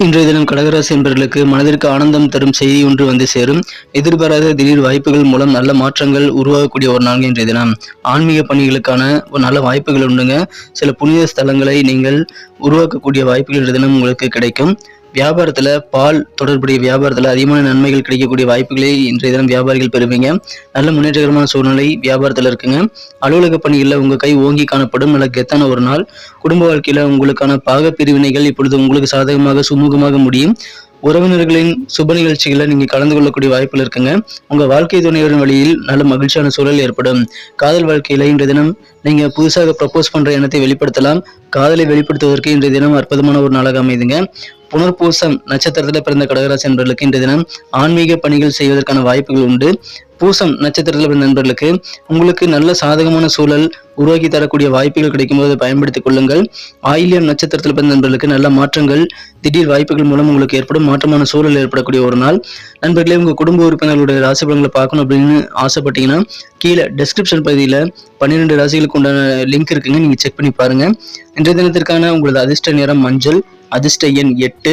இன்றைய தினம் கடகராசி என்பவர்களுக்கு மனதிற்கு ஆனந்தம் தரும் செய்தி ஒன்று வந்து சேரும். எதிர்பாராத திடீர் வாய்ப்புகள் மூலம் நல்ல மாற்றங்கள் உருவாகக்கூடிய ஒரு நாள் இன்றைய தினம். ஆன்மீக பணிகளுக்கான ஒரு நல்ல வாய்ப்புகள் உண்டுங்க. சில புனித ஸ்தலங்களை நீங்கள் உருவாக்கக்கூடிய வாய்ப்புகள் இன்றைய தினம் உங்களுக்கு கிடைக்கும். வியாபாரத்துல பால் தொடர்புடைய வியாபாரத்துல அதிகமான நன்மைகள் கிடைக்கக்கூடிய வாய்ப்புகளை இன்றைய தினம் வியாபாரிகள் பெறுவீங்க. நல்ல முன்னேற்றகரமான சூழ்நிலை வியாபாரத்துல இருக்குங்க. அலுவலக பணிகளில் உங்க கை ஓங்கி காணப்படும் நல்ல கெத்தான ஒரு நாள். குடும்ப வாழ்க்கையில உங்களுக்கான பாக பிரிவினைகள் இப்பொழுது உங்களுக்கு சாதகமாக சுமூகமாக முடியும். உறவினர்களின் சுப நிகழ்ச்சிகளை நீங்க கலந்து கொள்ளக்கூடிய வாய்ப்புகள் இருக்குங்க. உங்க வாழ்க்கை துணையோரின் வழியில் நல்ல மகிழ்ச்சியான சூழல் ஏற்படும். காதல் வாழ்க்கையில இன்றைய தினம் நீங்க புதுசாக ப்ரப்போஸ் பண்ற எண்ணத்தை வெளிப்படுத்தலாம். காதலை வெளிப்படுத்துவதற்கு இன்றைய தினம் அற்புதமான ஒரு நாளாக அமைதுங்க. புனர்பூசம் நட்சத்திரத்தில் பிறந்த கடகராசி நண்பர்களுக்கு இன்றைய தினம் ஆன்மீக பணிகள் செய்வதற்கான வாய்ப்புகள் உண்டு. பூசம் நட்சத்திரத்தில் பிறந்த நண்பர்களுக்கு உங்களுக்கு நல்ல சாதகமான சூழல் உருவாக்கி தரக்கூடிய வாய்ப்புகள் கிடைக்கும்போது பயன்படுத்திக் கொள்ளுங்கள். ஆயில்யம் நட்சத்திரத்தில் பிறந்த நண்பர்களுக்கு நல்ல மாற்றங்கள் திடீர் வாய்ப்புகள் மூலம் உங்களுக்கு ஏற்படும் மாற்றமான சூழல் ஏற்படக்கூடிய ஒரு நாள். நண்பர்களே, உங்க குடும்ப உறுப்பினர்களுடைய ராசி பலன்களை பார்க்கணும் அப்படின்னு ஆசைப்பட்டீங்கன்னா கீழே டெஸ்கிரிப்ஷன் பகுதியில் 12 ராசிகளுக்கு உண்டான லிங்க் இருக்குங்க, நீங்க செக் பண்ணி பாருங்க. இன்றைய தினத்திற்கான உங்களது அதிர்ஷ்ட நிறம் மஞ்சள், அதிர்ஷ்ட எண் 8,